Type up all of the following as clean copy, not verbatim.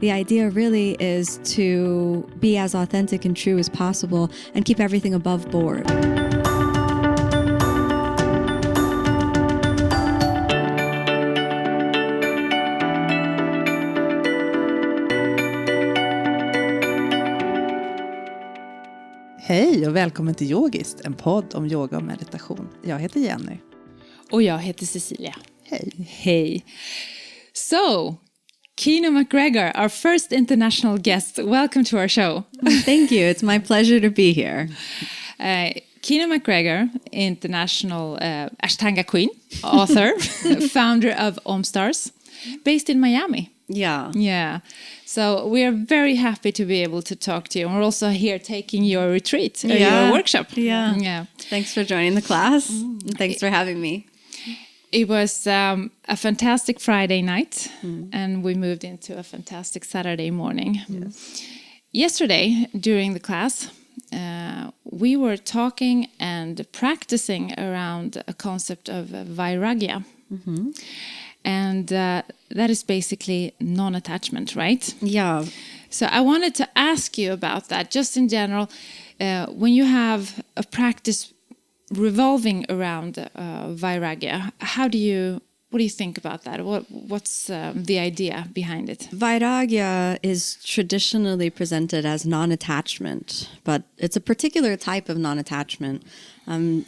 The idea really is to be as authentic and true as possible and keep everything above board. Hej och välkommen till Yogiskt, en podd om yoga och meditation. Jag heter Jenny. Och jag heter Cecilia. Hej. Hey. So, Kino MacGregor, our first international guest. Welcome to our show. Thank you. It's my pleasure to be here. Kino MacGregor, international Ashtanga queen, author, founder of OmStars, based in Miami. Yeah. So we are very happy to be able to talk to you. And we're also here taking your retreat, your workshop. Yeah. Thanks for joining the class. And thanks for having me. It was a fantastic Friday night, and we moved into a fantastic Saturday morning. Yes. Yesterday, during the class, we were talking and practicing around a concept of vairagya. Mm-hmm. And that is basically non-attachment, right? Yeah. So I wanted to ask you about that, just in general. When you have a practice revolving around vairagya, what do you think about that? What's the idea behind it? Vairagya is traditionally presented as non-attachment, but it's a particular type of non-attachment.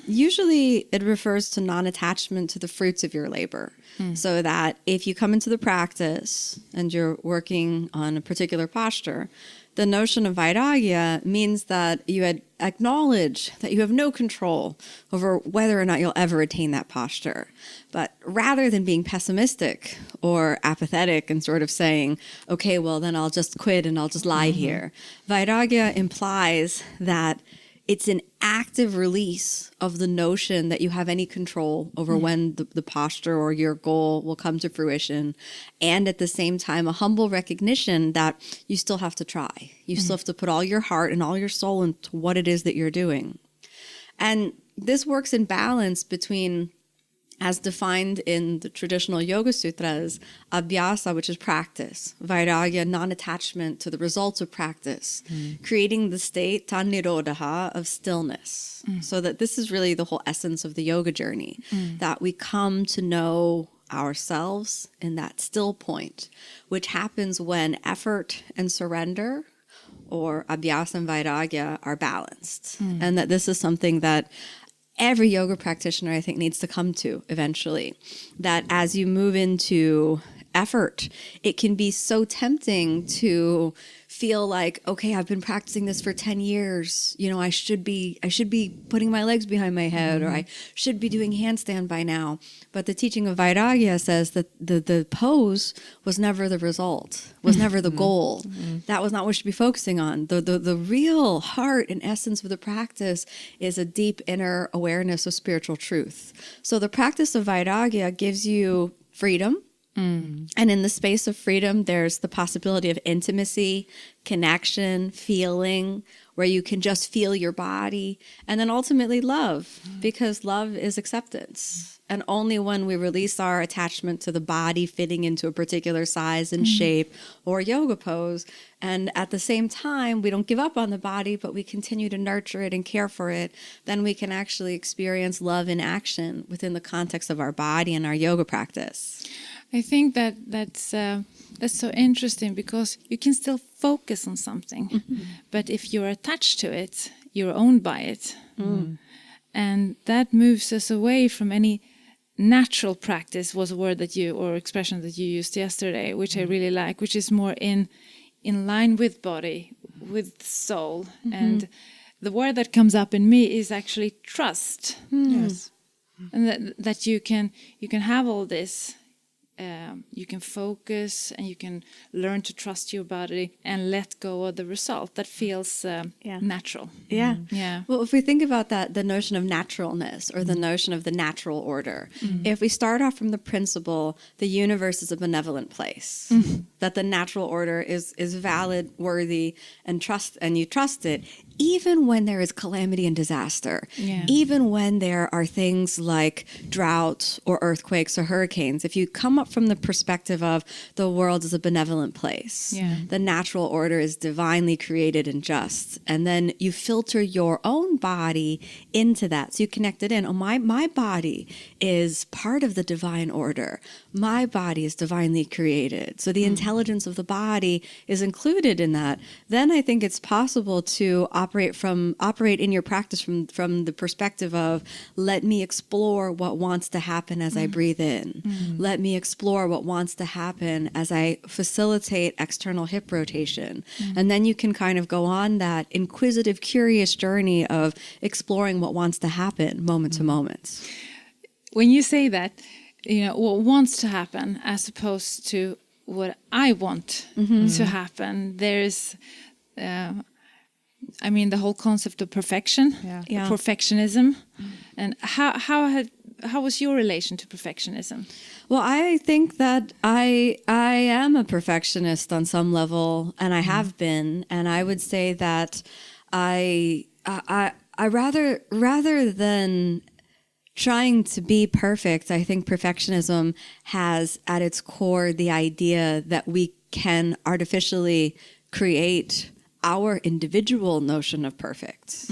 Usually it refers to non-attachment to the fruits of your labor. So that if you come into the practice and you're working on a particular posture, the notion of vairagya means that you acknowledge that you have no control over whether or not you'll ever attain that posture. But rather than being pessimistic or apathetic and sort of saying, okay, well, then I'll just quit and I'll just lie here, vairagya implies that it's an active release of the notion that you have any control over when the posture or your goal will come to fruition. And at the same time, a humble recognition that you still have to try. You still have to put all your heart and all your soul into what it is that you're doing. And this works in balance between, as defined in the traditional yoga sutras, abhyasa, which is practice, vairagya, non-attachment to the results of practice, creating the state, tanirodha, of stillness. So that this is really the whole essence of the yoga journey, that we come to know ourselves in that still point, which happens when effort and surrender, or abhyasa and vairagya, are balanced. And that this is something that every yoga practitioner, I think, needs to come to eventually. That as you move into effort, it can be so tempting to feel like, okay, I've been practicing this for 10 years. You know, I should be putting my legs behind my head, or I should be doing handstand by now. But the teaching of vairagya says that the pose was never the result, was never the goal. That was not what you should be focusing on. The real heart and essence of the practice is a deep inner awareness of spiritual truth. So the practice of vairagya gives you freedom. And in the space of freedom, there's the possibility of intimacy, connection, feeling, where you can just feel your body, and then ultimately love, because love is acceptance. And only when we release our attachment to the body fitting into a particular size and shape or yoga pose, and at the same time, we don't give up on the body, but we continue to nurture it and care for it, then we can actually experience love in action within the context of our body and our yoga practice. I think that's so interesting, because you can still focus on something, but if you're attached to it, you're owned by it. And that moves us away from any natural practice, was a word that or expression that you used yesterday, which I really like, which is more in line with body, with soul. And the word that comes up in me is actually trust. Yes. And that you can have all this. You can focus and you can learn to trust your body and let go of the result. That feels natural. Yeah. Well, if we think about that, the notion of naturalness, or the notion of the natural order, if we start off from the principle, the universe is a benevolent place, that the natural order is valid, worthy, and you trust it, even when there is calamity and disaster, even when there are things like drought or earthquakes or hurricanes, if you come up from the perspective of the world is a benevolent place, the natural order is divinely created and just, and then you filter your own body into that. So you connect it in. Oh, my body is part of the divine order. My body is divinely created. So the intelligence of the body is included in that. Then I think it's possible to operate in your practice from the perspective of, let me explore what wants to happen as I breathe in. Let me explore what wants to happen as I facilitate external hip rotation. And then you can kind of go on that inquisitive, curious journey of exploring what wants to happen moment to moment. When you say that, what wants to happen as opposed to what I want to happen, there's the whole concept of perfection, perfectionism. And how was your relation to perfectionism? Well, I think that I am a perfectionist on some level, and I have been. And I would say that I rather than trying to be perfect, I think perfectionism has at its core the idea that we can artificially create our individual notion of perfect.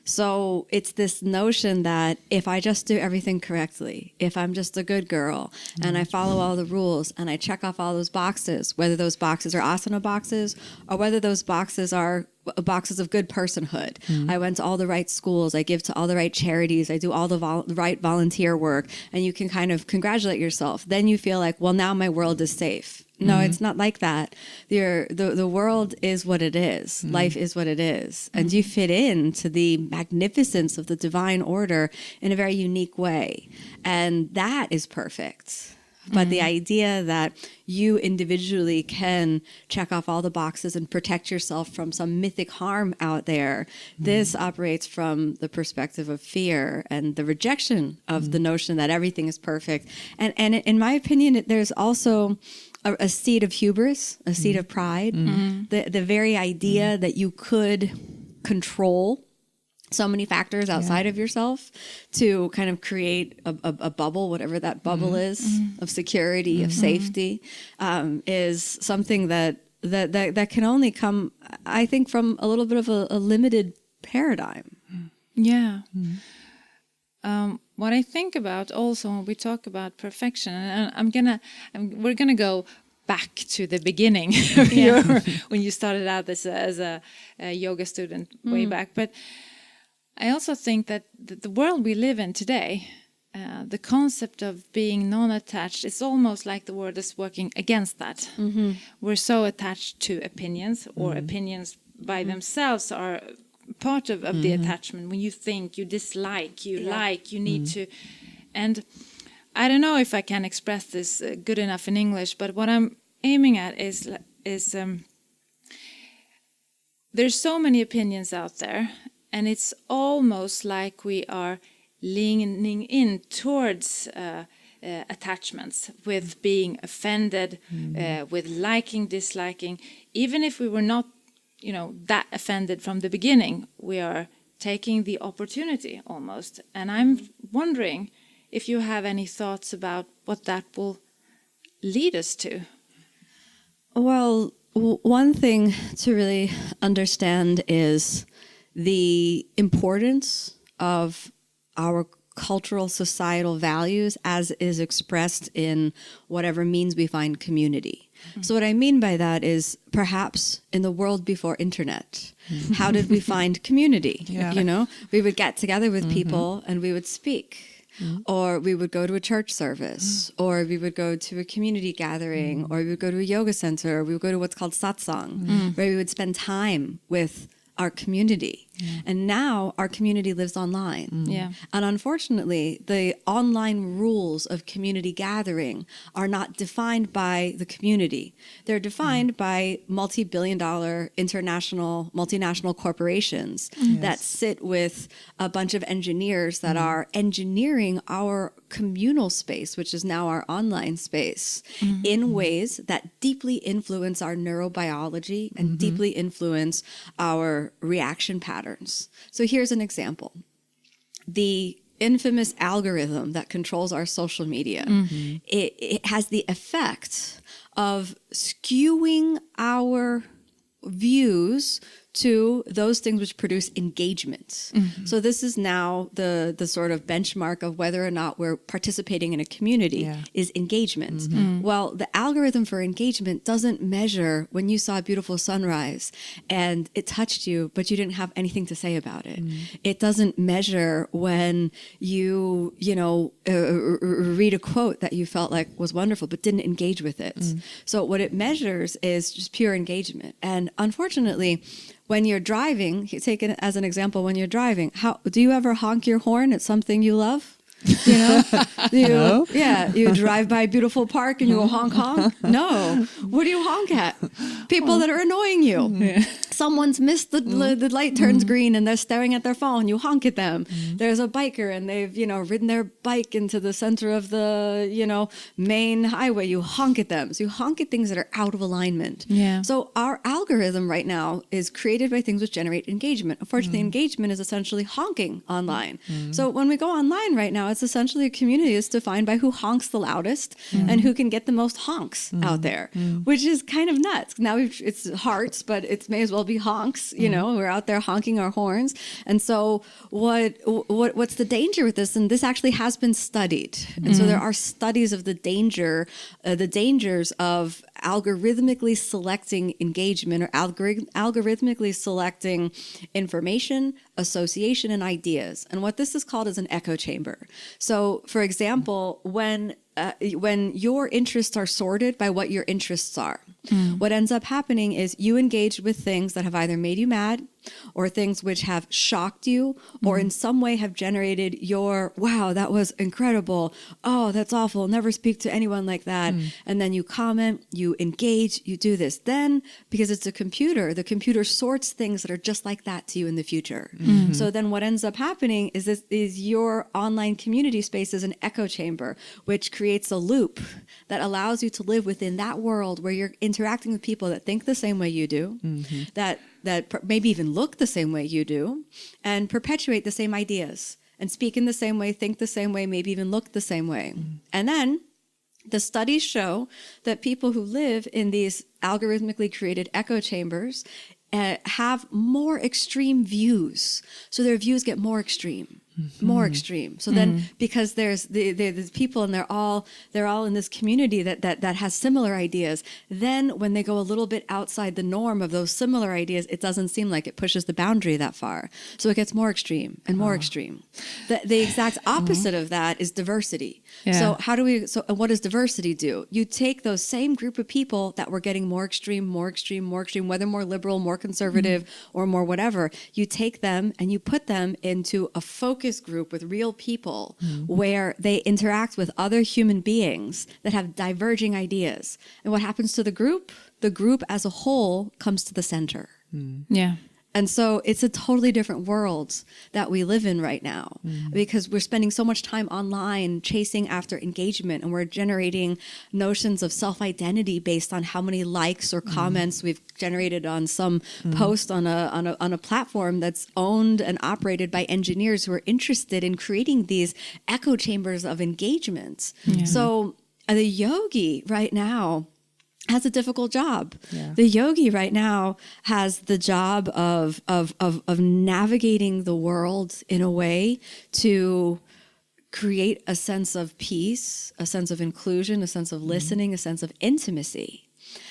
So it's this notion that if I just do everything correctly, if I'm just a good girl and I follow all the rules and I check off all those boxes, whether those boxes are asana boxes or whether those boxes are boxes of good personhood. I went to all the right schools. I give to all the right charities. I do all the right volunteer work. And you can kind of congratulate yourself. Then you feel like, well, now my world is safe. No, it's not like that. The world is what it is. Life is what it is. And you fit into the magnificence of the divine order in a very unique way. And that is perfect. But the idea that you individually can check off all the boxes and protect yourself from some mythic harm out there, this operates from the perspective of fear and the rejection of the notion that everything is perfect. And in my opinion, there's also a seed of hubris, a seed of pride, the very idea that you could control so many factors outside of yourself to kind of create a bubble, whatever that bubble is, of security, of safety, is something that can only come, I think, from a little bit of a limited paradigm. Yeah. What I think about also when we talk about perfection, and we're gonna go back to the beginning when you started out as a yoga student way back, but I also think that the world we live in today, the concept of being non-attached, is almost like the world is working against that. We're so attached to opinions, or opinions by themselves are part of the attachment. When you think, you dislike, you like, you need to. And I don't know if I can express this good enough in English, but what I'm aiming at is there's so many opinions out there. And it's almost like we are leaning in towards attachments, with being offended, with liking, disliking. Even if we were not, that offended from the beginning, we are taking the opportunity almost. And I'm wondering if you have any thoughts about what that will lead us to. Well, one thing to really understand is the importance of our cultural, societal values as is expressed in whatever means we find community. So what I mean by that is, perhaps in the world before internet, how did we find community? We would get together with people and we would speak. Or we would go to a church service, or we would go to a community gathering, or we would go to a yoga center, or we would go to what's called satsang, where we would spend time with our community. And now our community lives online. Yeah. And unfortunately, the online rules of community gathering are not defined by the community. They're defined by multi-billion-dollar multinational corporations that sit with a bunch of engineers that are engineering our communal space, which is now our online space, in ways that deeply influence our neurobiology and deeply influence our reaction patterns. So here's an example. The infamous algorithm that controls our social media, it has the effect of skewing our views to those things which produce engagement. So this is now the sort of benchmark of whether or not we're participating in a community is engagement. Well, the algorithm for engagement doesn't measure when you saw a beautiful sunrise and it touched you, but you didn't have anything to say about it. It doesn't measure when you read a quote that you felt like was wonderful, but didn't engage with it. So what it measures is just pure engagement. And unfortunately, when you're driving, take it as an example, when you're driving, how do you ever honk your horn at something you love? You know, you drive by a beautiful park and you go honk, honk. No. What do you honk at? People that are annoying you. Yeah. Someone's missed the light turns green and they're staring at their phone. You honk at them. There's a biker and they've, ridden their bike into the center of the, main highway. You honk at them. So you honk at things that are out of alignment. Yeah. So our algorithm right now is created by things which generate engagement. Unfortunately, engagement is essentially honking online. So when we go online right now, it's essentially a community is defined by who honks the loudest and who can get the most honks out there, which is kind of nuts. Now it's hearts, but it may as well be honks. We're out there honking our horns. And so what's the danger with this? And this actually has been studied. And so there are studies of the dangers of algorithmically selecting engagement or algorithmically selecting information, association, and ideas. And what this is called is an echo chamber. So, for example, when your interests are sorted by what your interests are, what ends up happening is you engage with things that have either made you mad or things which have shocked you or in some way have generated your, wow, that was incredible. Oh, that's awful. Never speak to anyone like that. And then you comment, you engage, you do this. Then, because it's a computer, the computer sorts things that are just like that to you in the future. So then what ends up happening is your online community space is an echo chamber, which creates a loop that allows you to live within that world where you're interacting with people that think the same way you do, that maybe even look the same way you do, and perpetuate the same ideas, and speak in the same way, think the same way, maybe even look the same way. And then the studies show that people who live in these algorithmically created echo chambers have more extreme views. So their views get more extreme. More extreme. So then, because there's people and they're all in this community that has similar ideas, then when they go a little bit outside the norm of those similar ideas, it doesn't seem like it pushes the boundary that far. So it gets more extreme and more extreme. The exact opposite of that is diversity. Yeah. So what does diversity do? You take those same group of people that were getting more extreme, whether more liberal, more conservative, or more whatever, you take them and you put them into a focus group with real people where they interact with other human beings that have diverging ideas. And what happens to the group? The group as a whole comes to the center. Yeah. And so it's a totally different world that we live in right now because we're spending so much time online chasing after engagement, and we're generating notions of self-identity based on how many likes or comments we've generated on some post on a platform that's owned and operated by engineers who are interested in creating these echo chambers of engagement. Yeah. So the yogi right now has a difficult job. Yeah. The yogi right now has the job of navigating the world in a way to create a sense of peace, a sense of inclusion, a sense of listening, a sense of intimacy.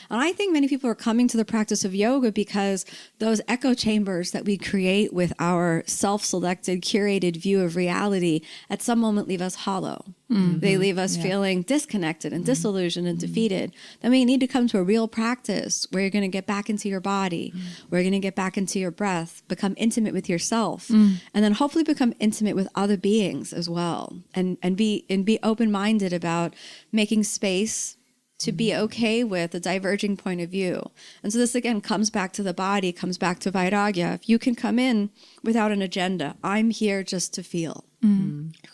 And I think many people are coming to the practice of yoga because those echo chambers that we create with our self-selected, curated view of reality at some moment leave us hollow. They leave us feeling disconnected and disillusioned and defeated. Then we need to come to a real practice where you're going to get back into your body, where you're going to get back into your breath, become intimate with yourself, and then hopefully become intimate with other beings as well, and be open-minded about making space to be okay with a diverging point of view. And so this again comes back to the body, comes back to Vairagya. If you can come in without an agenda, I'm here just to feel.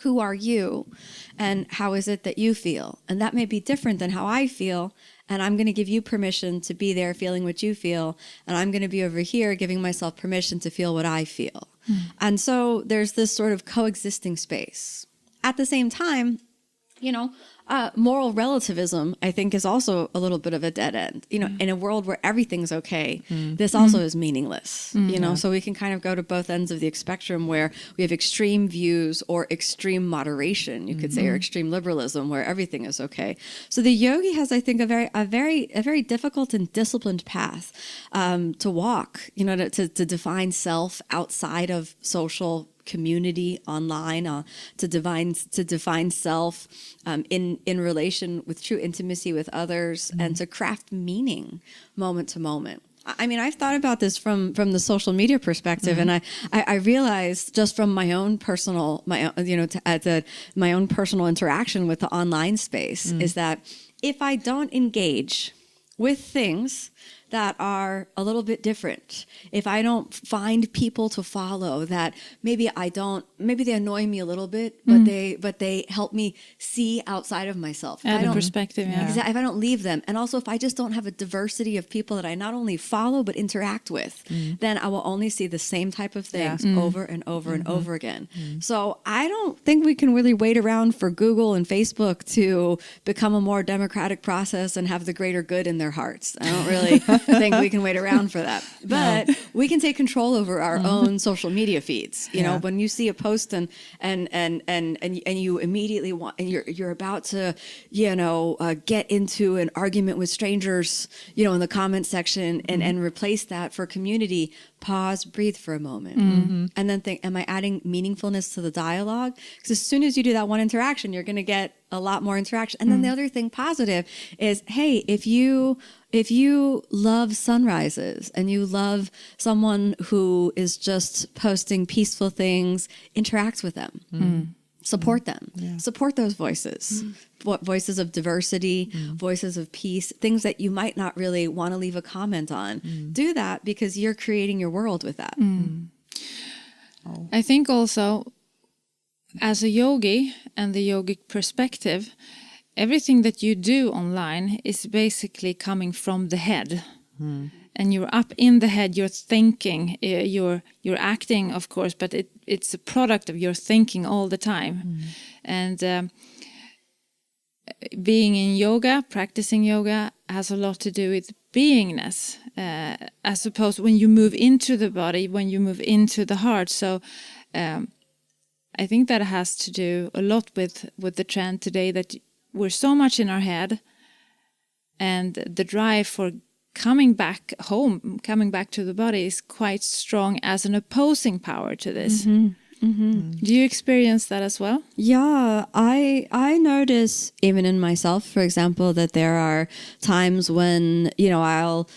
Who are you? And how is it that you feel? And that may be different than how I feel. And I'm going to give you permission to be there feeling what you feel. And I'm going to be over here giving myself permission to feel what I feel. And so there's this sort of coexisting space. At the same time, moral relativism, I think, is also a little bit of a dead end. In a world where everything's okay, this also is meaningless. So we can kind of go to both ends of the spectrum where we have extreme views or extreme moderation, you could say, or extreme liberalism where everything is okay. So the yogi has, I think, a very difficult and disciplined path to walk. To define self outside of social community online, to define self in relation with true intimacy with others, and to craft meaning moment to moment. I mean, I've thought about this from the social media perspective, and I realized just from my own personal interaction with the online space is that if I don't engage with things that are a little bit different, if I don't find people to follow that maybe they annoy me a little bit, but they help me see outside of myself. Add a perspective, Exactly. If I don't leave them, and also if I just don't have a diversity of people that I not only follow but interact with, then I will only see the same type of things over and over and over again. So I don't think we can really wait around for Google and Facebook to become a more democratic process and have the greater good in their hearts. I don't really think we can wait around for that. But we can take control over our own social media feeds. You know, when you see a post and you immediately want, and you're about to, get into an argument with strangers, in the comment section and replace that for community, pause, breathe for a moment, and then think, am I adding meaningfulness to the dialogue? Because as soon as you do that one interaction, you're going to get a lot more interaction. And then the other thing positive is, hey, if you love sunrises and you love someone who is just posting peaceful things, interact with them. Support them. Support those voices. Voices of diversity, voices of peace, things that you might not really want to leave a comment on. Do that because you're creating your world with that. I think also, as a yogi and the yogic perspective, everything that you do online is basically coming from the head. And you're up in the head, you're thinking, you're acting, of course, but it's a product of your thinking all the time. And being in yoga, practicing yoga, has a lot to do with beingness, as opposed when you move into the body, when you move into the heart. So I think that has to do a lot with the trend today that we're so much in our head, and the drive for coming back home, coming back to the body is quite strong as an opposing power to this. Do you experience that as well? Yeah, I notice even in myself, for example, that there are times when I'll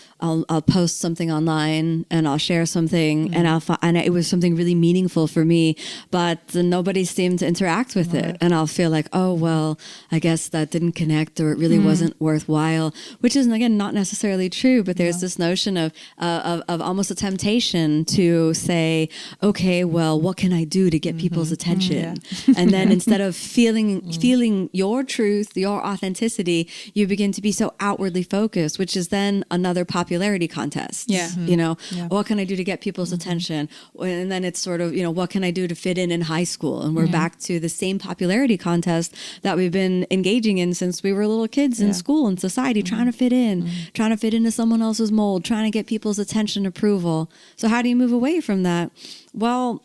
post something online and I'll share something and it was something really meaningful for me, but nobody seemed to interact with it, and I'll feel like, oh well, I guess that didn't connect, or it really wasn't worthwhile, which is again not necessarily true. But there's this notion of almost a temptation to say, okay, well, what can I do to get people's attention? And then instead of feeling your truth, your authenticity, you begin to be so outwardly focused, which is then another popularity contest. What can I do to get people's attention? And then it's sort of, what can I do to fit in high school? And we're back to the same popularity contest that we've been engaging in since we were little kids in school and society, trying to fit in, trying to fit into someone else's mold, trying to get people's attention, approval. So how do you move away from that? Well,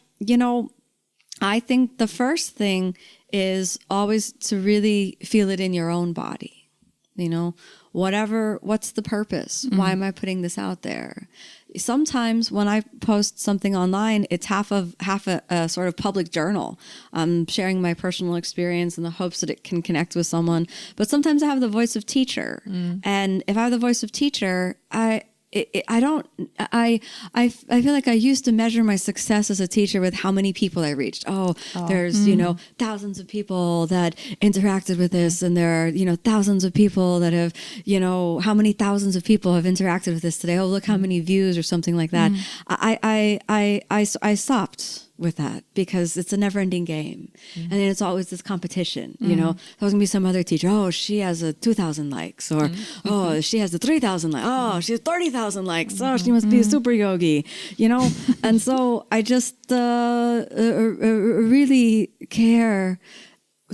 I think the first thing is always to really feel it in your own body. what's the purpose? Why am I putting this out there? Sometimes when I post something online, it's half a sort of public journal. I'm sharing my personal experience in the hopes that it can connect with someone. But sometimes I have the voice of teacher. And if I have the voice of teacher, I feel like I used to measure my success as a teacher with how many people I reached. There's, thousands of people that interacted with this, and there are, thousands of people that have, how many thousands of people have interacted with this today. Oh, look how many views or something like that. I stopped with that because it's a never-ending game, and then it's always this competition. There's gonna be some other teacher. Oh, she has 2,000 likes, or oh, she has 3,000 likes. Oh, she has 30,000 likes. Oh, she must be a super yogi. And so I just really care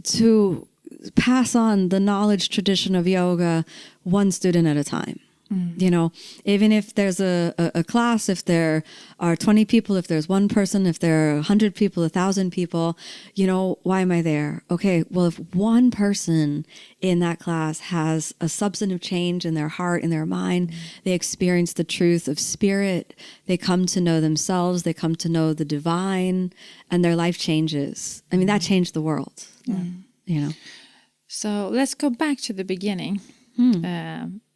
to pass on the knowledge tradition of yoga one student at a time. Even if there's a class, if there are 20 people, if there's one person, if there are 100 people, 1,000 people, why am I there? Okay, well, if one person in that class has a substantive change in their heart, in their mind, they experience the truth of spirit, they come to know themselves, they come to know the divine, and their life changes. I mean, that changed the world. So let's go back to the beginning.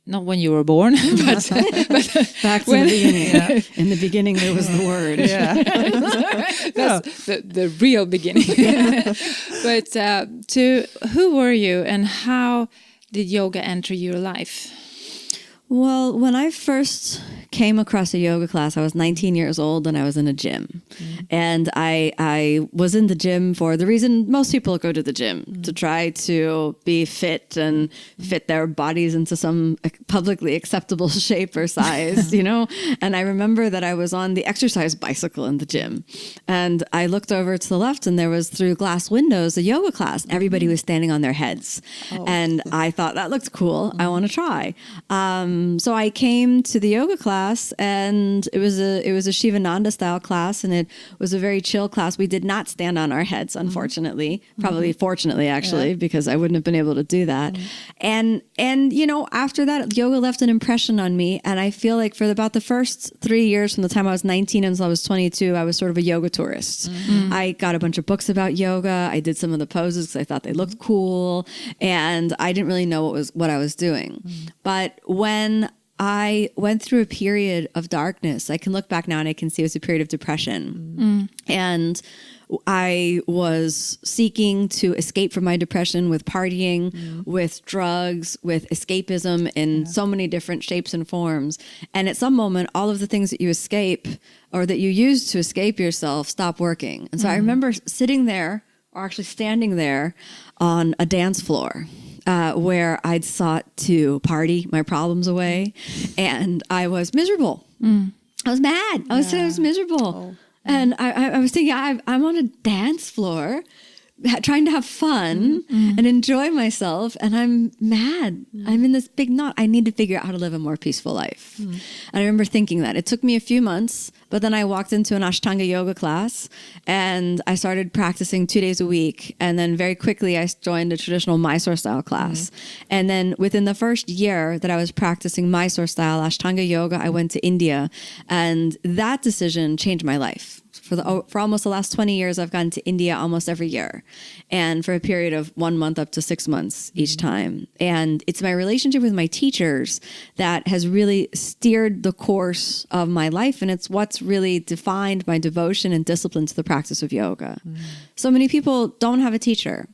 Not when you were born, but back to the beginning. In the beginning, there was the word. That's the real beginning. But who were you, and how did yoga enter your life? Well, when I first came across a yoga class, I was 19 years old and I was in a gym. And I was in the gym for the reason most people go to the gym, to try to be fit and fit their bodies into some publicly acceptable shape or size, And I remember that I was on the exercise bicycle in the gym. And I looked over to the left and there was, through glass windows, a yoga class. Everybody was standing on their heads. And I thought, that looked cool. I want to try. So I came to the yoga class, and it was a Shivananda style class, and it was a very chill class. We did not stand on our heads, unfortunately, probably fortunately actually, because I wouldn't have been able to do that. And after that, yoga left an impression on me, and I feel like for about the first 3 years, from the time I was 19 until I was 22, I was sort of a yoga tourist. I got a bunch of books about yoga. I did some of the poses because I thought they looked cool, and I didn't really know what I was doing. But when I went through a period of darkness, I can look back now and I can see it was a period of depression. And I was seeking to escape from my depression with partying, with drugs, with escapism in so many different shapes and forms. And at some moment, all of the things that you escape or that you use to escape yourself stop working. And so I remember sitting there, or actually standing there on a dance floor, where I'd sought to party my problems away, and I was miserable. I was mad. I was miserable. And I was thinking, I'm on a dance floor trying to have fun and enjoy myself, and I'm mad. I'm in this big knot. I need to figure out how to live a more peaceful life. And I remember thinking that. It took me a few months, but then I walked into an Ashtanga yoga class, and I started practicing 2 days a week. And then very quickly, I joined a traditional Mysore style class. And then within the first year that I was practicing Mysore style Ashtanga yoga, I went to India, and that decision changed my life. For almost the last 20 years, I've gone to India almost every year, and for a period of 1 month up to 6 months each time. And it's my relationship with my teachers that has really steered the course of my life, and it's what's really defined my devotion and discipline to the practice of yoga. So many people don't have a teacher.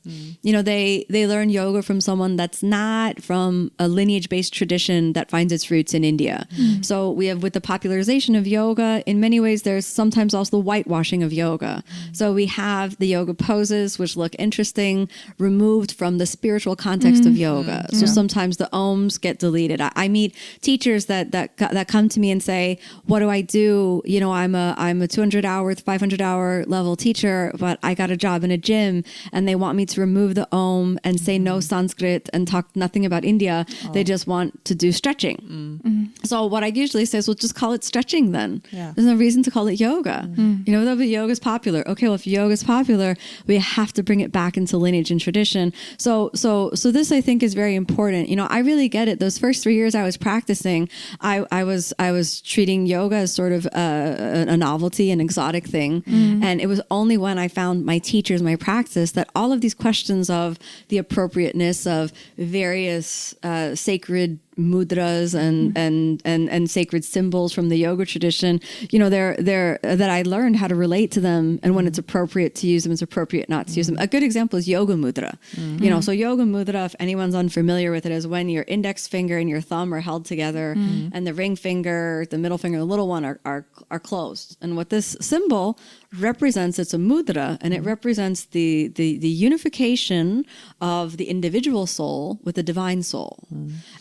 They learn yoga from someone that's not from a lineage-based tradition that finds its roots in India. So we have, with the popularization of yoga, in many ways, there's sometimes also the whitewashing of yoga. So we have the yoga poses, which look interesting, removed from the spiritual context of yoga. So sometimes the ohms get deleted. I meet teachers that come to me and say, what do I do? I'm a 200-hour, 500-hour level teacher, but I got a job in a gym, and they want me to remove the om and say no Sanskrit and talk nothing about India. They just want to do stretching. So what I usually say is, well, just call it stretching then. Yeah. There's no reason to call it yoga. You know, the yoga is popular. Okay, well, if yoga is popular, we have to bring it back into lineage and tradition. So this, I think, is very important. You know, I really get it. Those first 3 years I was practicing, I was treating yoga as sort of a novelty, an exotic thing. And it was only when I found my teachers, my practice, that all of these questions of the appropriateness of various sacred mudras and sacred symbols from the yoga tradition, you know, they're that I learned how to relate to them, and when it's appropriate to use them, it's appropriate not to use them. A good example is yoga mudra. You know, so yoga mudra, if anyone's unfamiliar with it, is when your index finger and your thumb are held together, and the ring finger, the middle finger, the little one are closed. And what this symbol represents, it's a mudra, and it represents the unification of the individual soul with the divine soul.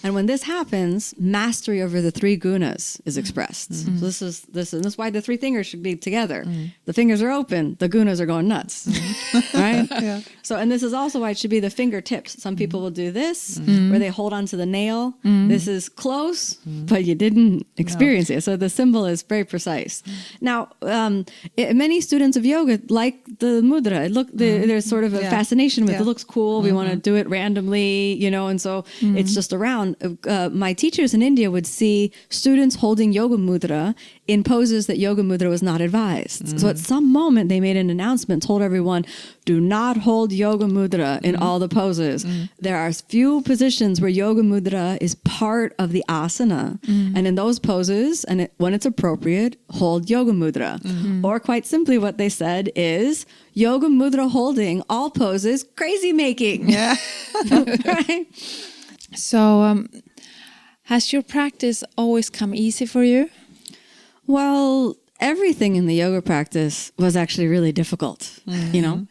And when this happens, mastery over the 3 gunas is expressed. So this is why the 3 fingers should be together. The fingers are open, the gunas are going nuts, right? Yeah. So, and this is also why it should be the fingertips. Some people will do this, where they hold onto the nail. This is close, but you didn't experience it. So the symbol is very precise. Now, many students of yoga like the mudra. There's sort of a fascination with it. It looks cool. We want to do it randomly, you know, and so it's just around. My teachers in India would see students holding yoga mudra in poses that yoga mudra was not advised. So at some moment they made an announcement, told everyone, do not hold yoga mudra in all the poses. There are few positions where yoga mudra is part of the asana. And in those poses, and when it's appropriate, hold yoga mudra. Or quite simply what they said is, yoga mudra holding, all poses, crazy making. Yeah. Right? So has your practice always come easy for you? Well, everything in the yoga practice was actually really difficult, you know?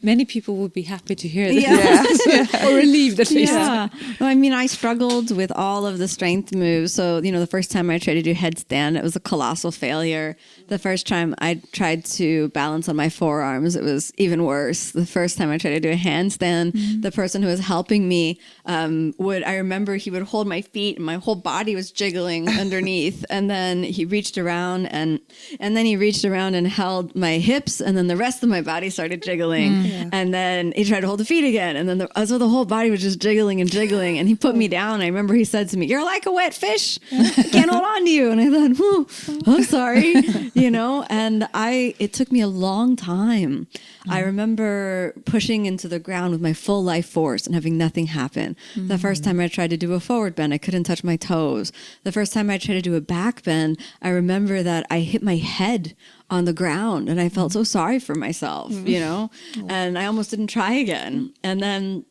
Many people would be happy to hear that. Or relieved at least. Yeah. Well, I mean, I struggled with all of the strength moves. So, you know, the first time I tried to do headstand, it was a colossal failure. The first time I tried to balance on my forearms, it was even worse. The first time I tried to do a handstand, the person who was helping me I remember he would hold my feet and my whole body was jiggling underneath. And then he reached around and then he reached around and held my hips, and then the rest of my body started jiggling. And then he tried to hold the feet again. And then so the whole body was just jiggling and jiggling. And he put me down. I remember he said to me, "You're like a wet fish. I can't hold on to you." And I thought, I'm sorry, you know, and it took me a long time. I remember pushing into the ground with my full life force and having nothing happen. The first time I tried to do a forward bend, I couldn't touch my toes. The first time I tried to do a back bend, I remember that I hit my head on the ground and I felt so sorry for myself, you know, and I almost didn't try again. And then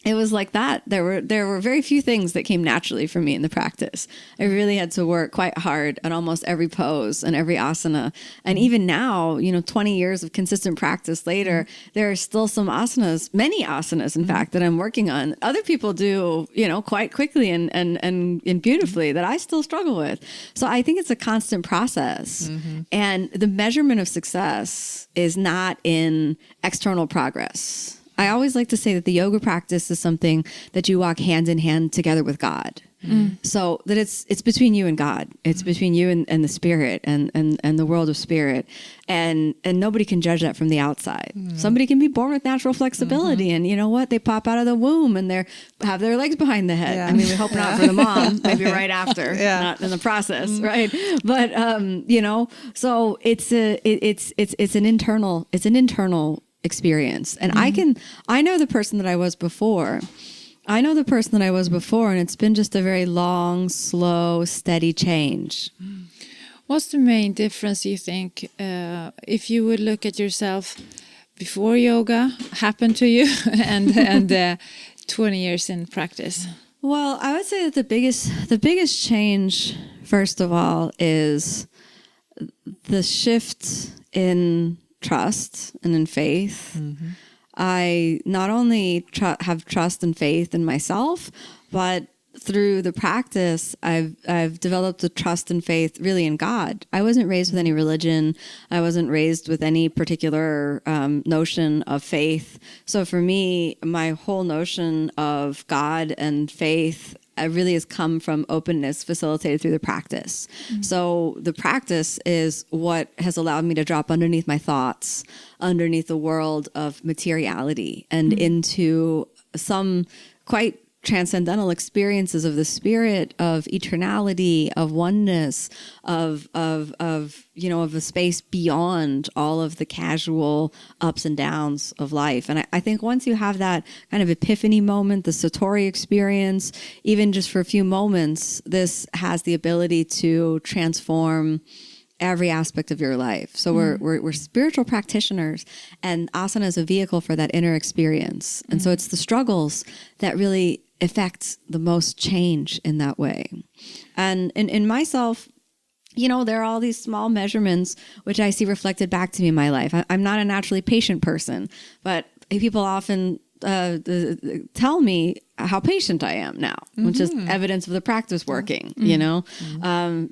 it was like that. There were very few things that came naturally for me in the practice. I really had to work quite hard at almost every pose and every asana. And even now, you know, 20 years of consistent practice later, there are still some asanas, many asanas, in fact, that I'm working on. Other people do, you know, quite quickly and beautifully that I still struggle with. So I think it's a constant process. And the measurement of success is not in external progress. I always like to say that the yoga practice is something that you walk hand in hand together with God. So that it's between you and God. It's between you and the spirit and the world of spirit. And nobody can judge that from the outside. Somebody can be born with natural flexibility and you know what? They pop out of the womb and have their legs behind the head. I mean, we hope not for the mom, maybe right after, not in the process, right? But you know, so it's an internal experience. And I know the person that I was before. And it's been just a very long, slow, steady change. What's the main difference, you think, if you would look at yourself before yoga happened to you and 20 years in practice? Well, I would say that the biggest change, first of all, is the shift in trust and in faith. I not only have trust and faith in myself, but through the practice, I've developed a trust and faith really in God. I wasn't raised with any religion. I wasn't raised with any particular notion of faith. So for me, my whole notion of God and faith really has come from openness facilitated through the practice. So the practice is what has allowed me to drop underneath my thoughts, underneath the world of materiality, and into some quite transcendental experiences of the spirit, of eternality, of oneness, of a space beyond all of the casual ups and downs of life. And I think once you have that kind of epiphany moment, the Satori experience, even just for a few moments, this has the ability to transform every aspect of your life. So we're spiritual practitioners, and asana is a vehicle for that inner experience. And so it's the struggles that really affect the most change in that way. And in myself, there are all these small measurements which I see reflected back to me in my life. I'm not a naturally patient person, but people often tell me how patient I am now, which is evidence of the practice working.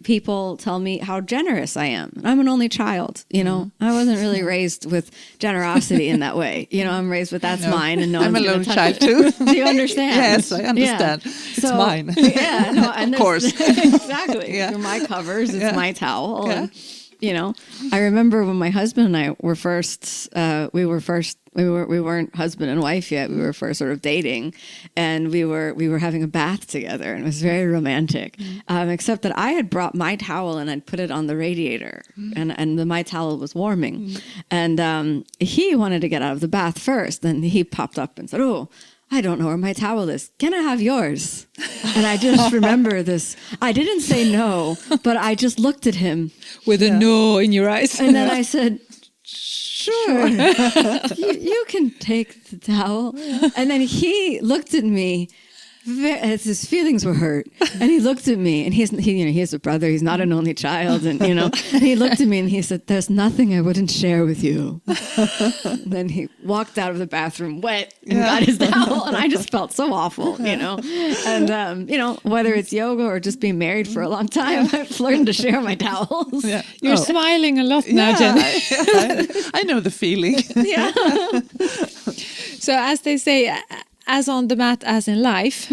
People tell me how generous I am. I'm an only child. I wasn't really raised with generosity in that way. I'm raised with that's mine, and no I'm one's a lone touch child it. too. Do you understand? Yes, I understand. Yeah. It's mine. Yeah, no, and of course. Exactly. Yeah. They're my covers. It's my towel. Yeah. And, I remember when my husband and I were first, we weren't husband and wife yet. We were first sort of dating, and we were having a bath together, and it was very romantic. Except that I had brought my towel and I'd put it on the radiator, and my towel was warming, and he wanted to get out of the bath first. Then he popped up and said, "Oh, I don't know where my towel is. Can I have yours?" And I just remember this. I didn't say no, but I just looked at him with a no in your eyes. And then I said, "Sure, you can take the towel." And then he looked at me as his feelings were hurt, and he looked at me, and he has a brother. He's not an only child, and and he looked at me and he said, "There's nothing I wouldn't share with you." Then he walked out of the bathroom wet and got his towel, and I just felt so awful, And whether it's yoga or just being married for a long time, I've learned to share my towels. Yeah. You're smiling a lot now, Jen. I know the feeling. Yeah. So as they say, as on the mat, as in life.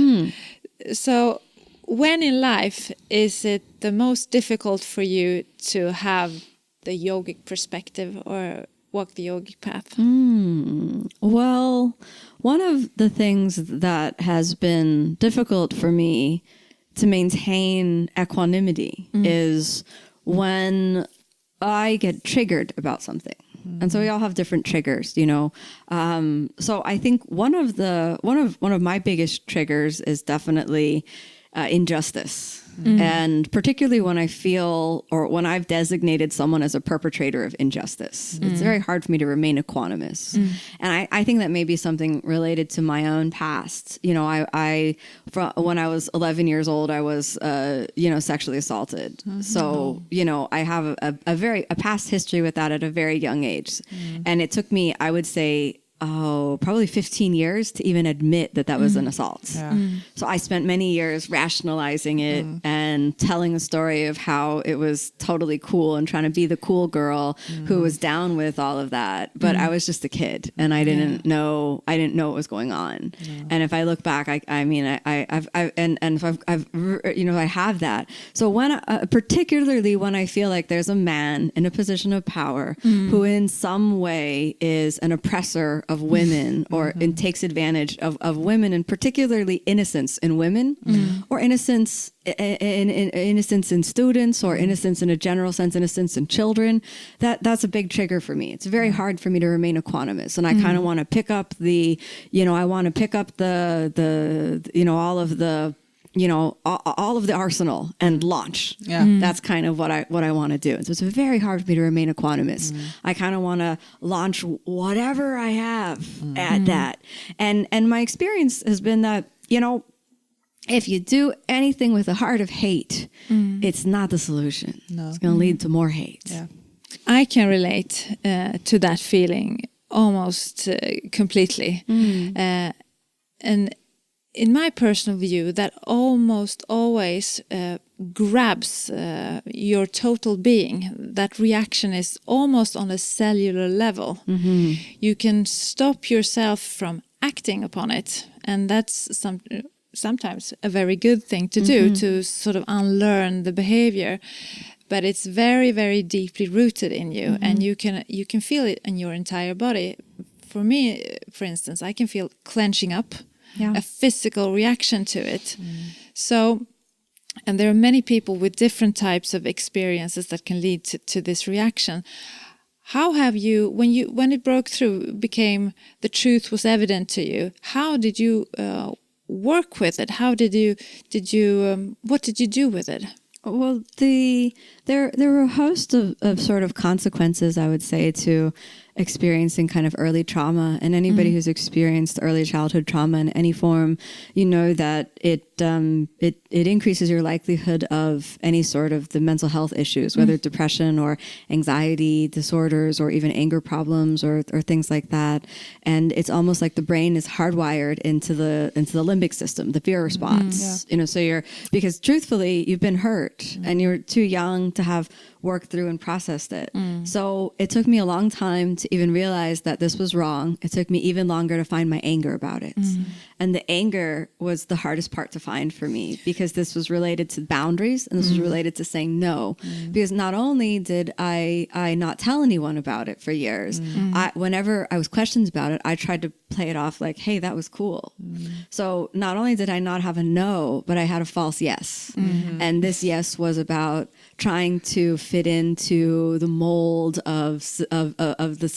So when in life is it the most difficult for you to have the yogic perspective or walk the yogic path? Well, one of the things that has been difficult for me to maintain equanimity is when I get triggered about something. And so we all have different triggers, So I think one of my biggest triggers is definitely injustice. And particularly when I feel, or when I've designated someone as a perpetrator of injustice, it's very hard for me to remain equanimous. And I think that may be something related to my own past. When I was 11 years old, I was, sexually assaulted. So, I have a past history with that at a very young age. And it took me, I would say, probably 15 years to even admit that was an assault. So I spent many years rationalizing it and telling a story of how it was totally cool and trying to be the cool girl who was down with all of that. But I was just a kid, and I didn't know what was going on. And if I look back, I have that. So when, particularly when I feel like there's a man in a position of power who in some way is an oppressor of women or takes advantage of women, and particularly innocence in women or innocence in students, or innocence in a general sense, innocence in children, that's a big trigger for me. It's very hard for me to remain equanimous, and I kind of want to pick up the all of the arsenal and launch. That's kind of what I want to do. And so it's very hard for me to remain equanimous. I kind of want to launch whatever I have at that. And my experience has been that, if you do anything with a heart of hate, it's not the solution. No. It's going to lead to more hate. Yeah. I can relate to that feeling almost completely. And in my personal view, that almost always grabs your total being. That reaction is almost on a cellular level. You can stop yourself from acting upon it, and that's sometimes a very good thing to do, to sort of unlearn the behavior. But it's very, very deeply rooted in you, and you can feel it in your entire body. For me, for instance, I can feel clenching up, a physical reaction to it. So, and there are many people with different types of experiences that can lead to this reaction. How have you, when it broke through, became the truth was evident to you? How did you work with it? How did you what did you do with it? Well, there were a host of sort of consequences, I would say, to experiencing kind of early trauma. And anybody who's experienced early childhood trauma in any form, you know that it increases your likelihood of any sort of the mental health issues, whether depression or anxiety disorders or even anger problems or things like that. And it's almost like the brain is hardwired into the limbic system, the fear response. You know, so because truthfully, you've been hurt and you're too young to have worked through and processed it. So it took me a long time to even realize that this was wrong. It took me even longer to find my anger about it. And the anger was the hardest part to find for me, because this was related to boundaries and this was related to saying no. Because not only did I not tell anyone about it for years, whenever I was questioned about it, I tried to play it off like, hey, that was cool. So not only did I not have a no, but I had a false yes. And this yes was about trying to fit into the mold of the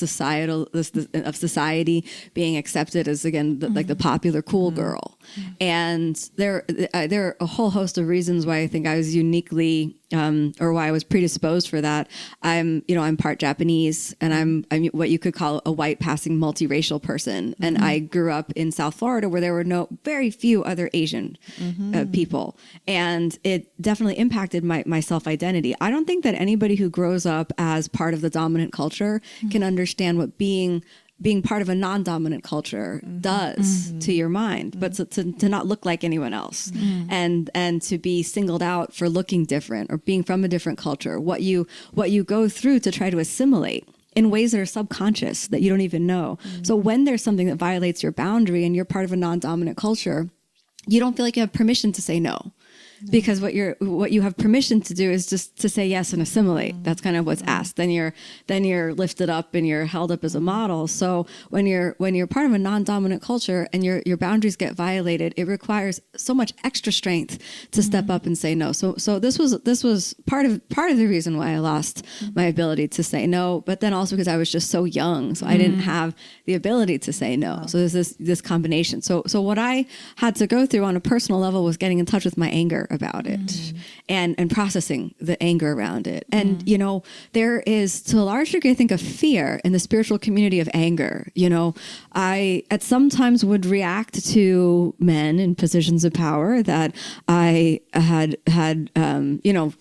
society being accepted as, again, like the popular cool girl. And there are a whole host of reasons why I think I was uniquely or why I was predisposed for that. I'm part Japanese, and I'm what you could call a white passing multiracial person. And I grew up in South Florida, where there were very few other Asian people, and it definitely impacted my self-identity. I don't think that anybody who grows up as part of the dominant culture can understand what being part of a non-dominant culture does to your mind, but to not look like anyone else, and to be singled out for looking different or being from a different culture, what you go through to try to assimilate in ways that are subconscious that you don't even know. So when there's something that violates your boundary and you're part of a non-dominant culture, you don't feel like you have permission to say no. Because what you have permission to do is just to say yes and assimilate. That's kind of what's asked. Then you're lifted up and you're held up as a model. So when you're part of a non-dominant culture and your boundaries get violated, it requires so much extra strength to step up and say no. So this was part of the reason why I lost my ability to say no. But then also because I was just so young, so I didn't have the ability to say no. So there's this combination. So what I had to go through on a personal level was getting in touch with my anger about it and processing the anger around it. And, there is, to a large degree, I think, a fear in the spiritual community of anger. I at sometimes would react to men in positions of power that I had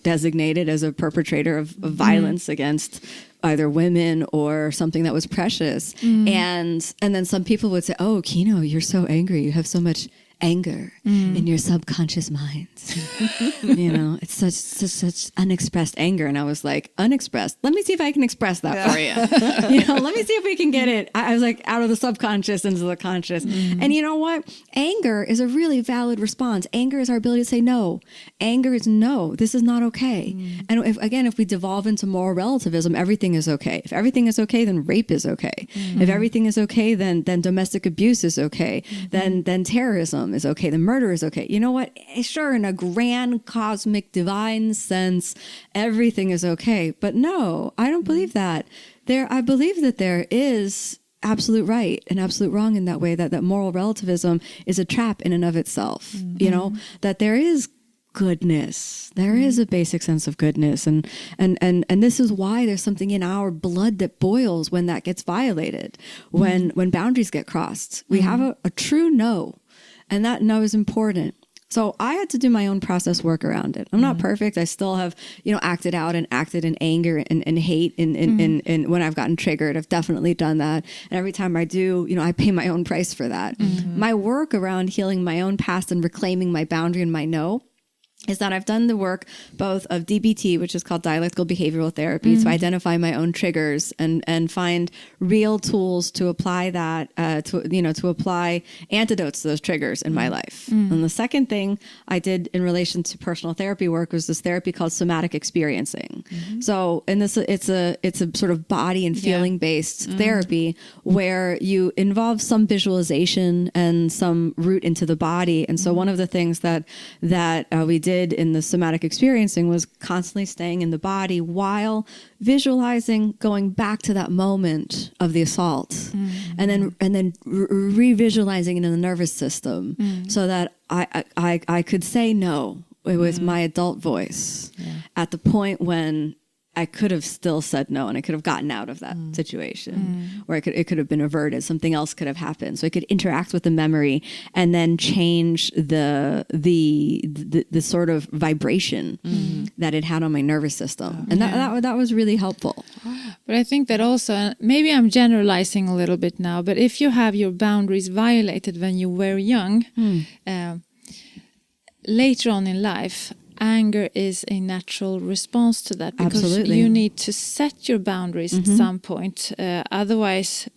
designated as a perpetrator of violence against either women or something that was precious. And then some people would say, oh, Kino, you're so angry. You have so much anger in your subconscious mind. It's such unexpressed anger. And I was like, unexpressed? Let me see if I can express that for you. Let me see if we can get it. I was like, out of the subconscious into the conscious. And you know what? Anger is a really valid response. Anger is our ability to say no. Anger is no, this is not okay. And if we devolve into moral relativism, everything is okay. If everything is okay, then rape is okay. If everything is okay, then domestic abuse is okay. Then terrorism is okay. The murder is okay. You know what? Sure, in a grand cosmic divine sense, everything is okay. But no, I don't believe that. I believe that there is absolute right and absolute wrong in that way, that moral relativism is a trap in and of itself. That there is goodness. There is a basic sense of goodness. And this is why there's something in our blood that boils when that gets violated, when boundaries get crossed. We have a true no. And that no is important. So I had to do my own process work around it. I'm not perfect. I still have, acted out and acted in anger and hate and when I've gotten triggered. I've definitely done that. And every time I do, I pay my own price for that. My work around healing my own past and reclaiming my boundary and my no is that I've done the work both of DBT, which is called dialectical behavioral therapy, to identify my own triggers and find real tools to apply that, to apply antidotes to those triggers in my life. And the second thing I did in relation to personal therapy work was this therapy called somatic experiencing. So, and this, it's a sort of body and feeling based therapy where you involve some visualization and some root into the body. And so one of the things that we did in the somatic experiencing was constantly staying in the body while visualizing going back to that moment of the assault, and then revisualizing it in the nervous system, so that I could say no with my adult voice at the point when I could have still said no, and I could have gotten out of that situation, or it could have been averted. Something else could have happened. So I could interact with the memory and then change the sort of vibration that it had on my nervous system, and that was really helpful. But I think that also, maybe I'm generalizing a little bit now, but if you have your boundaries violated when you were young, later on in life, anger is a natural response to that, because you need to set your boundaries at some point. Otherwise,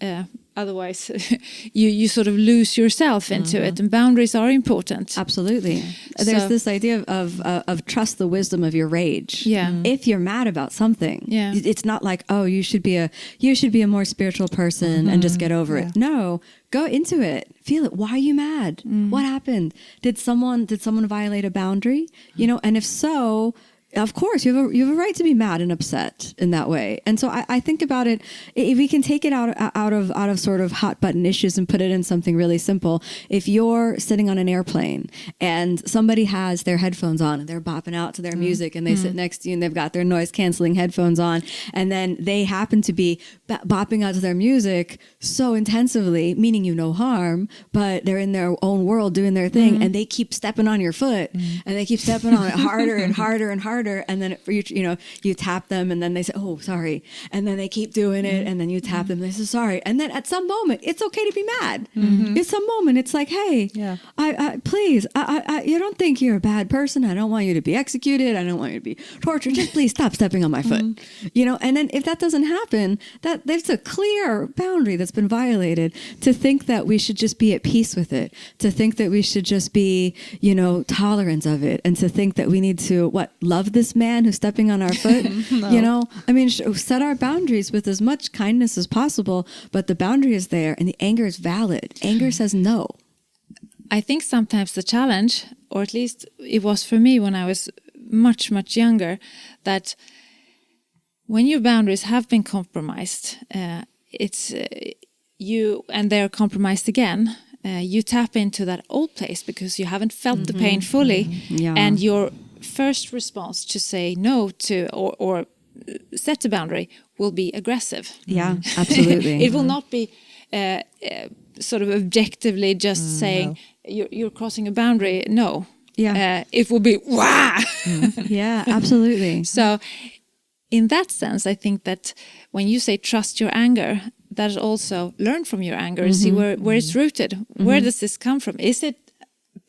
you sort of lose yourself into it, and boundaries are important. Absolutely. There's this idea of trust the wisdom of your rage. If you're mad about something, it's not like, oh, you should be a more spiritual person and just get over it. No, go into it. Feel it. Why are you mad? What happened? Did someone violate a boundary? And if so, of course, you have a right to be mad and upset in that way. And so I think about it, if we can take it out of sort of hot button issues and put it in something really simple. If you're sitting on an airplane and somebody has their headphones on and they're bopping out to their music, and they sit next to you and they've got their noise canceling headphones on, and then they happen to be bopping out to their music so intensively, meaning you no harm, but they're in their own world doing their thing, and they keep stepping on your foot, and they keep stepping on it harder and harder and harder. And then you tap them, and then they say, "Oh, sorry," and then they keep doing it, and then you tap them, and they say, "Sorry," and then at some moment, it's okay to be mad. At some moment, it's like, "Hey, please, you don't think you're a bad person. I don't want you to be executed. I don't want you to be tortured. Just please stop stepping on my foot." And then if that doesn't happen, that there's a clear boundary that's been violated. To think that we should just be at peace with it, to think that we should just be, tolerant of it, and to think that we need to love this man who's stepping on our foot. Set our boundaries with as much kindness as possible, but the boundary is there and the anger is valid. Anger says no. I think sometimes the challenge, or at least it was for me when I was much, much younger, that when your boundaries have been compromised, it's you, and they're compromised again, you tap into that old place because you haven't felt the pain fully, and your first response to say no to or set a boundary will be aggressive. Yeah, absolutely. It will not be sort of objectively just saying you're crossing a boundary. No. It will be wah. Yeah, absolutely. So in that sense, I think that when you say trust your anger, that is also learn from your anger and see where it's rooted. Where does this come from? Is it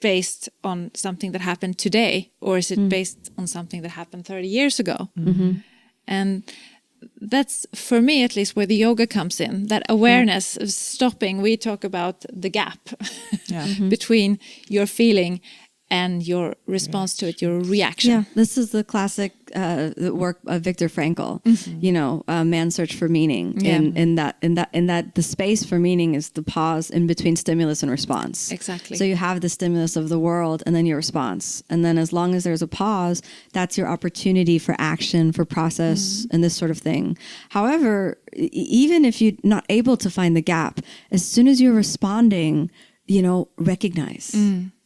based on something that happened today, or is it based on something that happened 30 years ago? And that's, for me at least, where the yoga comes in, that awareness of stopping. We talk about the gap between your feeling and your response to it, your reaction. Yeah, this is the classic work of Viktor Frankl. Man's search for meaning. In that the space for meaning is the pause in between stimulus and response. Exactly. So you have the stimulus of the world, and then your response, and then as long as there's a pause, that's your opportunity for action, for process, and this sort of thing. However, even if you're not able to find the gap, as soon as you're responding, recognize.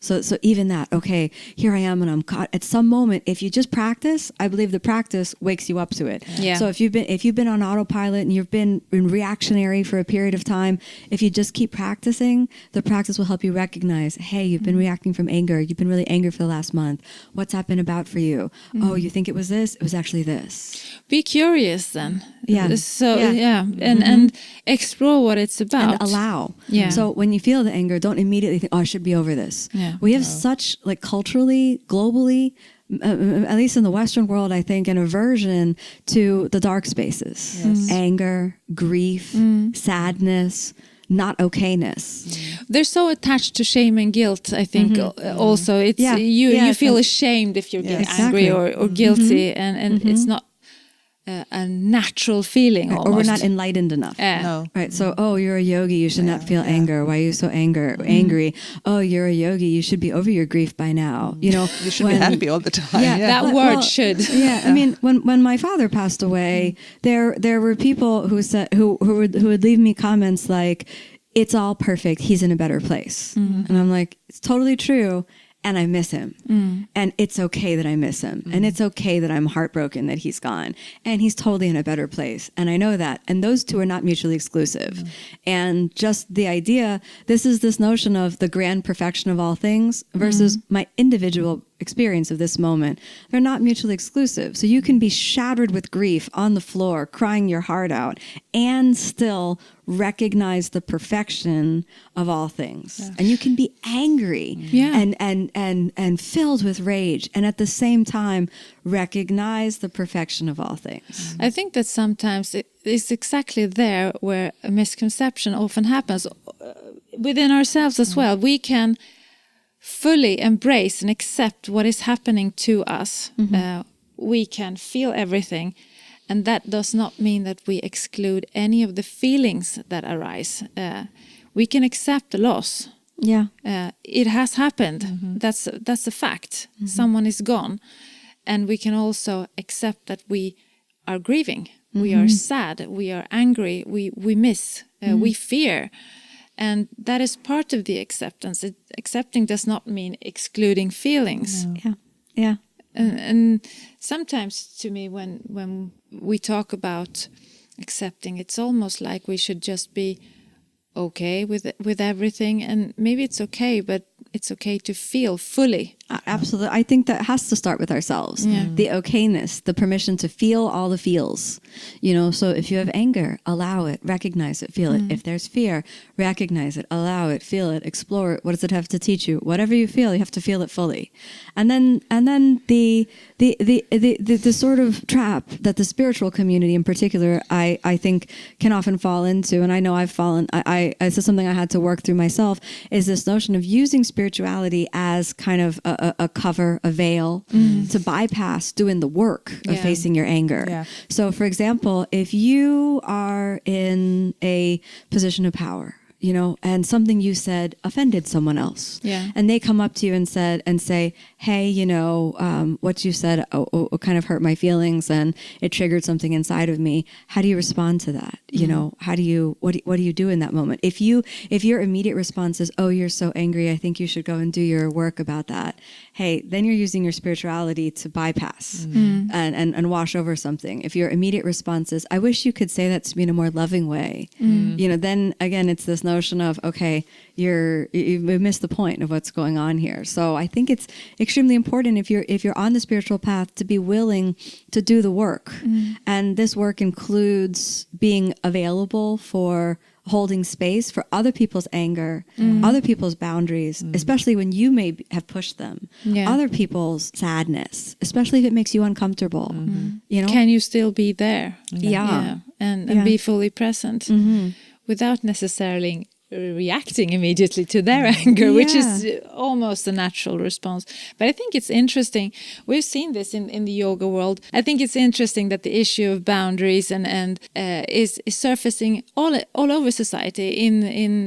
So even that, okay, here I am and I'm caught. At some moment, if you just practice, I believe the practice wakes you up to it. Yeah. So if you've been on autopilot and you've been in reactionary for a period of time, if you just keep practicing, the practice will help you recognize, hey, you've been reacting from anger. You've been really angry for the last month. What's that been about for you? Oh, you think it was this? It was actually this. Be curious then. Yeah. So and explore what it's about. And allow. Yeah. So when you feel the anger, don't immediately think, oh, I should be over this. Yeah. We have such, culturally, globally, at least in the Western world, I think, an aversion to the dark spaces, anger, grief, sadness, not okayness. They're so attached to shame and guilt, I think. Also, it's you feel ashamed if you're getting angry or guilty, and it's not a natural feeling almost. Or we're not enlightened enough. No. Right. So, oh, you're a yogi, you should not feel anger. Why are you so angry? Oh, you're a yogi, you should be over your grief by now. You know, You should be happy all the time. That word should. I mean, when my father passed away, there were people who said who would leave me comments like, "It's all perfect. He's in a better place," and I'm like, "It's totally true." And I miss him. And it's okay that I miss him. And it's okay that I'm heartbroken that he's gone. And he's totally in a better place. And I know that. And those two are not mutually exclusive. And just the idea, this is this notion of the grand perfection of all things versus my individual experience of this moment. They're not mutually exclusive. So you can be shattered with grief on the floor, crying your heart out, and still recognize the perfection of all things. And you can be angry and filled with rage, and at the same time recognize the perfection of all things. I think that sometimes it is exactly there where a misconception often happens within ourselves as well. We can fully embrace and accept what is happening to us. We can feel everything, and that does not mean that we exclude any of the feelings that arise. We can accept the loss. It has happened. That's a fact. Someone is gone, and we can also accept that we are grieving. We are sad. We are angry. We miss. We fear. And that is part of the acceptance. Accepting does not mean excluding feelings. And sometimes to me, when we talk about accepting, it's almost like we should just be okay with everything. And maybe it's okay, but it's okay to feel fully. Absolutely. I think that has to start with ourselves. The okayness, the permission to feel all the feels. You know, so if you have anger, allow it, recognize it, feel it. If there's fear, recognize it, allow it, feel it, explore it. What does it have to teach you? Whatever you feel, you have to feel it fully. And then the sort of trap that the spiritual community in particular, I think can often fall into, and I know I've fallen, this is something I had to work through myself, is this notion of using spirituality as kind of a cover, a veil, to bypass doing the work of facing your anger. So, for example, if you are in a position of power, you know, and something you said offended someone else, and they come up to you and say, hey, you know, what you said kind of hurt my feelings and it triggered something inside of me. How do you respond to that? You know, what do you do in that moment? If your immediate response is, oh, you're so angry, I think you should go and do your work about that. Hey, then you're using your spirituality to bypass and wash over something. If your immediate response is, I wish you could say that to me in a more loving way, you know, then again, it's this notion of, okay, you've missed the point of what's going on here. So I think it's extremely important if you're on the spiritual path to be willing to do the work. And this work includes being available for holding space for other people's anger, other people's boundaries, especially when you may have pushed them, other people's sadness, especially if it makes you uncomfortable. You know, can you still be there? And be fully present without necessarily reacting immediately to their anger, which is almost a natural response. But I think it's interesting. We've seen this in the yoga world. I think it's interesting that the issue of boundaries and is surfacing all over society in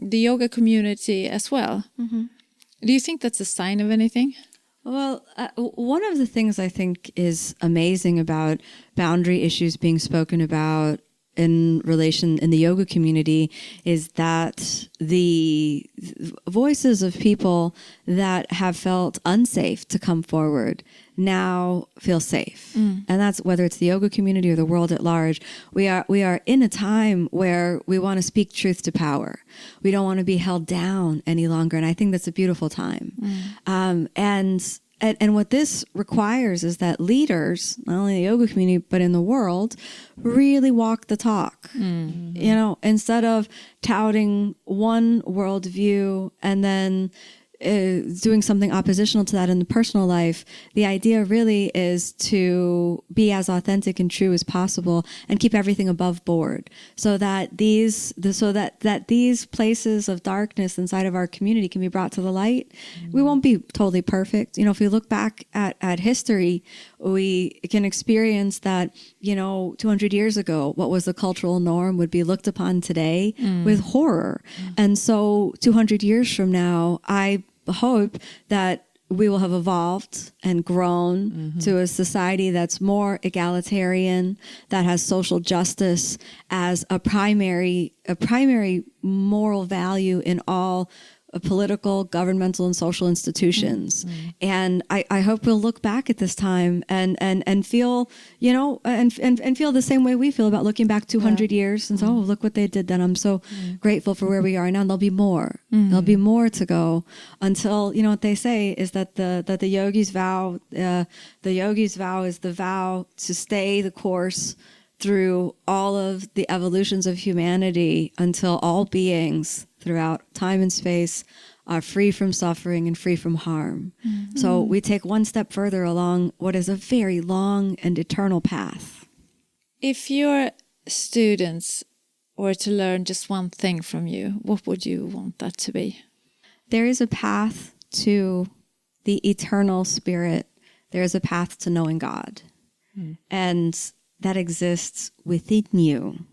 the yoga community as well. Do you think that's a sign of anything? Well, one of the things I think is amazing about boundary issues being spoken about in relation in the yoga community is that the voices of people that have felt unsafe to come forward now feel safe. And that's whether it's the yoga community or the world at large. We are in a time where we want to speak truth to power. We don't want to be held down any longer. And I think that's a beautiful time. And what this requires is that leaders, not only in the yoga community, but in the world, really walk the talk. You know, instead of touting one worldview and then doing something oppositional to that in the personal life, the idea really is to be as authentic and true as possible and keep everything above board, so that these places of darkness inside of our community can be brought to the light. We won't be totally perfect. If we look back at history, we can experience that, 200 years ago, what was the cultural norm would be looked upon today with horror. And so 200 years from now, I hope that we will have evolved and grown to a society that's more egalitarian, that has social justice as a primary moral value in all political, governmental, and social institutions. And I hope we'll look back at this time and feel, and feel the same way we feel about looking back 200 years and say, oh, look what they did then. I'm so grateful for where we are now. And there'll be more. There'll be more to go until, what they say is that the yogis vow, is the vow to stay the course through all of the evolutions of humanity until all beings throughout time and space are free from suffering and free from harm. So we take one step further along what is a very long and eternal path. If your students were to learn just one thing from you, what would you want that to be? There is a path to the eternal spirit. There is a path to knowing God. And that exists within you.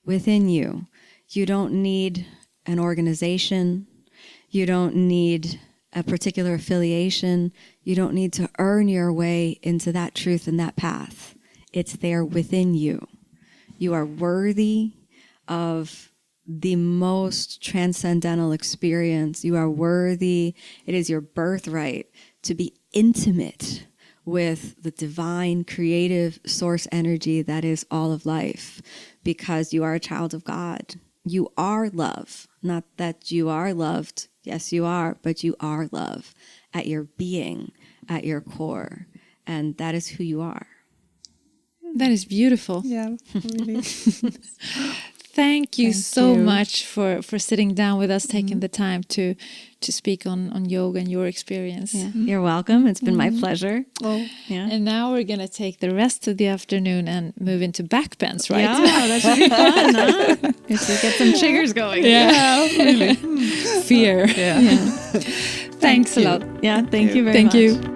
Within you. You don't need an organization. You don't need a particular affiliation. You don't need to earn your way into that truth and that path. It's there within you. You are worthy of the most transcendental experience. You are worthy. It is your birthright to be intimate with the divine, creative source energy that is all of life, because you are a child of God. You are love, not that you are loved. Yes, you are, but you are love at your being, at your core, and that is who you are. That is beautiful. Yeah, really. Thank you so much for sitting down with us, taking the time to speak on yoga and your experience. Yeah. You're welcome. It's been my pleasure. Oh, yeah. And now we're going to take the rest of the afternoon and move into backbends, right? Yeah, that should be fun, huh? If we get some triggers going. Yeah, really. Fear. yeah. Thanks a lot. Yeah, thank you very much. Thank you.